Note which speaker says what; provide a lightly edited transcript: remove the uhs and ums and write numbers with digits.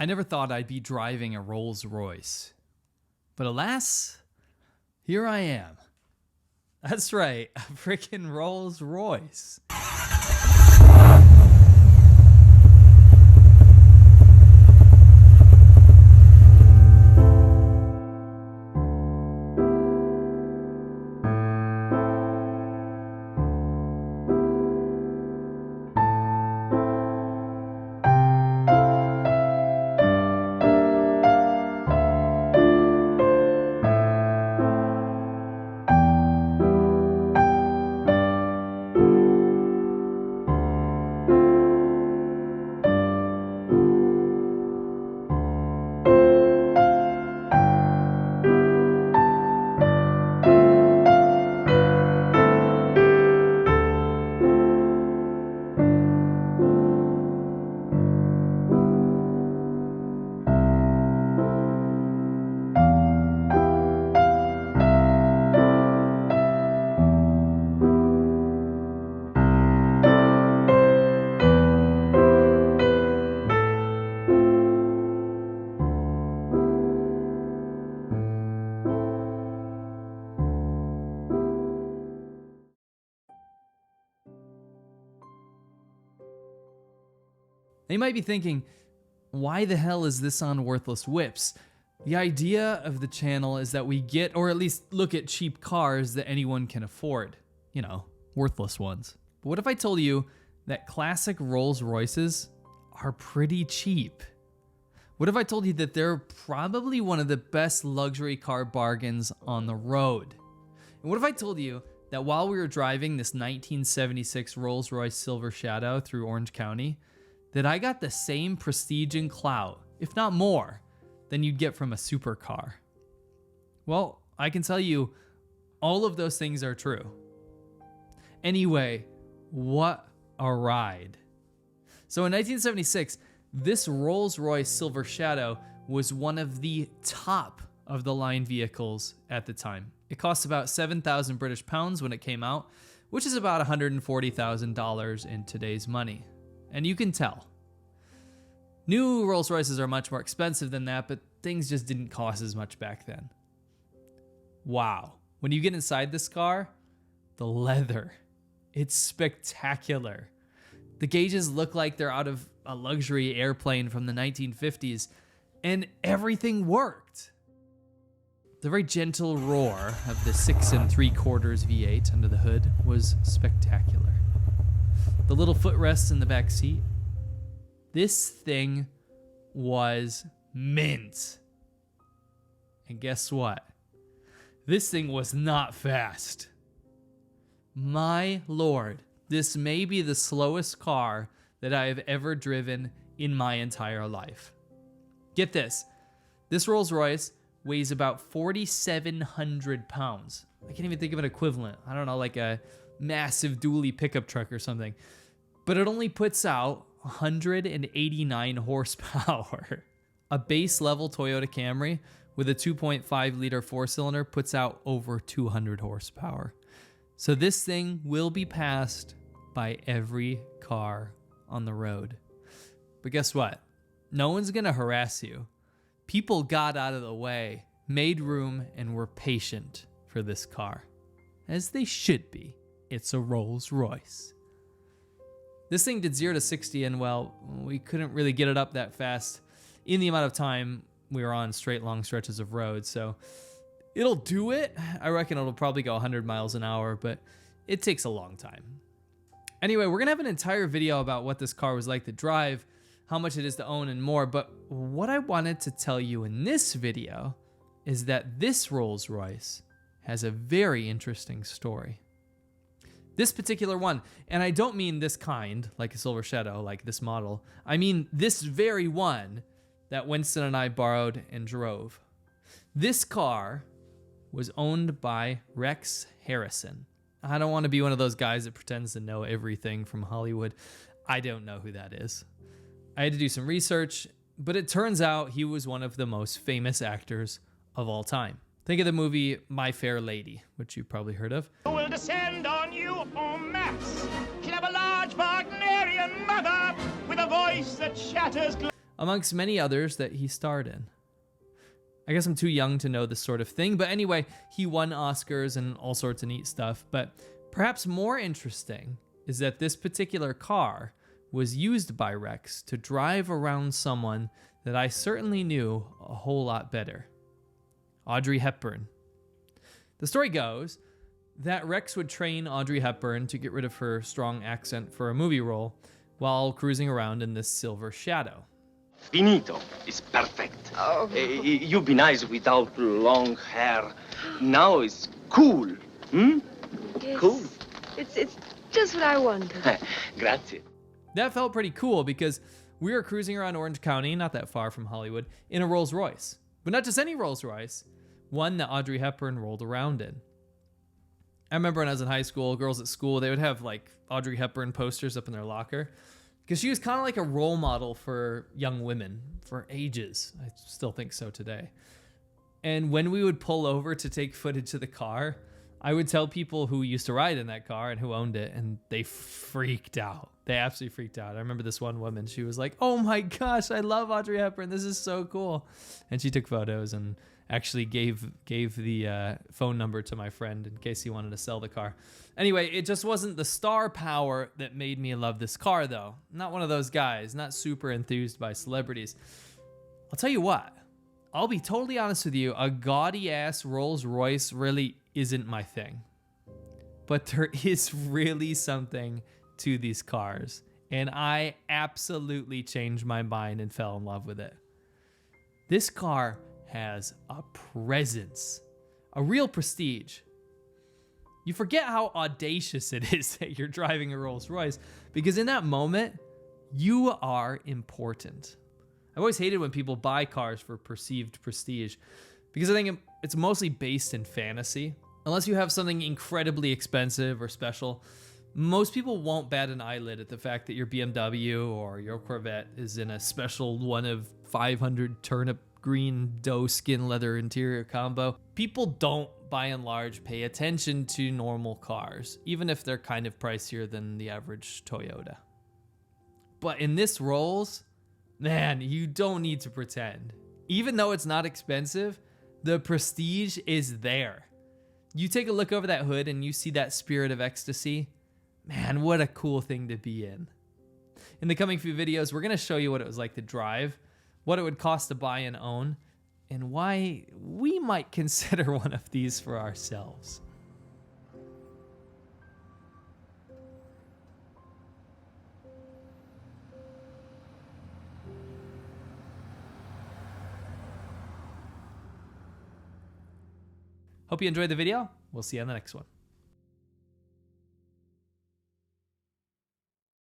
Speaker 1: I never thought I'd be driving a Rolls Royce. But alas, here I am. That's right, a freaking Rolls Royce. They might be thinking, why the hell is this on Worthless Whips? The idea of the channel is that we get, or at least look at cheap cars that anyone can afford. You know, worthless ones. But what if I told you that classic Rolls Royces are pretty cheap? What if I told you that they're probably one of the best luxury car bargains on the road? And what if I told you that while we were driving this 1976 Rolls Royce Silver Shadow through Orange County, that I got the same prestige and clout, if not more, than you'd get from a supercar? Well, I can tell you, all of those things are true. Anyway, what a ride. So in 1976, this Rolls Royce Silver Shadow was one of the top of the line vehicles at the time. It cost about 7,000 British pounds when it came out, which is about $140,000 in today's money. And you can tell. New Rolls Royces are much more expensive than that, but things just didn't cost as much back then. Wow. When you get inside this car, the leather, it's spectacular. The gauges look like they're out of a luxury airplane from the 1950s, and everything worked. The very gentle roar of the 6 3/4 V8 under the hood was spectacular. The little footrests in the back seat. This thing was mint. And guess what? This thing was not fast. My lord, this may be the slowest car that I have ever driven in my entire life. Get this. This Rolls Royce weighs about 4,700 pounds. I can't even think of an equivalent. I don't know, like a massive dually pickup truck or something. But it only puts out 189 horsepower. A base level Toyota Camry with a 2.5 liter 4-cylinder puts out over 200 horsepower. So this thing will be passed by every car on the road. But guess what? No one's gonna harass you. People got out of the way, made room, and were patient for this car. As they should be. It's a Rolls Royce. This thing did 0 to 60 and, well, we couldn't really get it up that fast in the amount of time we were on straight long stretches of road. So it'll do it. I reckon it'll probably go 100 miles an hour, but it takes a long time. Anyway, we're going to have an entire video about what this car was like to drive, how much it is to own, and more. But what I wanted to tell you in this video is that this Rolls Royce has a very interesting story. This particular one, and I don't mean this kind, like a Silver Shadow, like this model. I mean this very one that Winston and I borrowed and drove. This car was owned by Rex Harrison. I don't want to be one of those guys that pretends to know everything from Hollywood. I don't know who that is. I had to do some research, but it turns out he was one of the most famous actors of all time. Think of the movie My Fair Lady, which you've probably heard of.
Speaker 2: Who will descend on you en masse? She'll have a large Wagnerian mother with a voice that shatters.
Speaker 1: amongst many others that he starred in. I guess I'm too young to know this sort of thing, but anyway, he won Oscars and all sorts of neat stuff. But perhaps more interesting is that this particular car was used by Rex to drive around someone that I certainly knew a whole lot better. Audrey Hepburn. The story goes that Rex would train Audrey Hepburn to get rid of her strong accent for a movie role while cruising around in this Silver Shadow.
Speaker 3: Finito is perfect.
Speaker 4: Oh.
Speaker 3: You'd be nice without long hair. Now it's cool. Hmm?
Speaker 4: Yes.
Speaker 3: Cool.
Speaker 4: It's just what I wanted.
Speaker 3: Grazie.
Speaker 1: That felt pretty cool because we were cruising around Orange County, not that far from Hollywood, in a Rolls Royce. But not just any Rolls Royce, one that Audrey Hepburn rolled around in. I remember when I was in high school, girls at school, they would have like Audrey Hepburn posters up in their locker because she was kind of like a role model for young women for ages. I still think so today. And when we would pull over to take footage of the car, I would tell people who used to ride in that car and who owned it, and they freaked out. They absolutely freaked out. I remember this one woman, she was like, "Oh my gosh, I love Audrey Hepburn. This is so cool." And she took photos and actually gave the phone number to my friend in case he wanted to sell the car. Anyway, it just wasn't the star power that made me love this car, though. Not one of those guys, not super enthused by celebrities. I'll tell you what, I'll be totally honest with you, a gaudy-ass Rolls Royce really isn't my thing. But there is really something to these cars, and I absolutely changed my mind and fell in love with it. This car has a presence, a real prestige. You forget how audacious it is that you're driving a Rolls Royce, because in that moment, you are important. I've always hated when people buy cars for perceived prestige, because I think it's mostly based in fantasy. Unless you have something incredibly expensive or special, most people won't bat an eyelid at the fact that your BMW or your Corvette is in a special one of 500 turnip green doe skin leather interior combo. People don't, by and large, pay attention to normal cars, even if they're kind of pricier than the average Toyota. But in this Rolls, man, you don't need to pretend. Even though it's not expensive, the prestige is there. You take a look over that hood and you see that spirit of ecstasy. Man, what a cool thing to be in. In the coming few videos, we're going to show you what it was like to drive, what it would cost to buy and own, and why we might consider one of these for ourselves. Hope you enjoyed the video. We'll see you on the next one.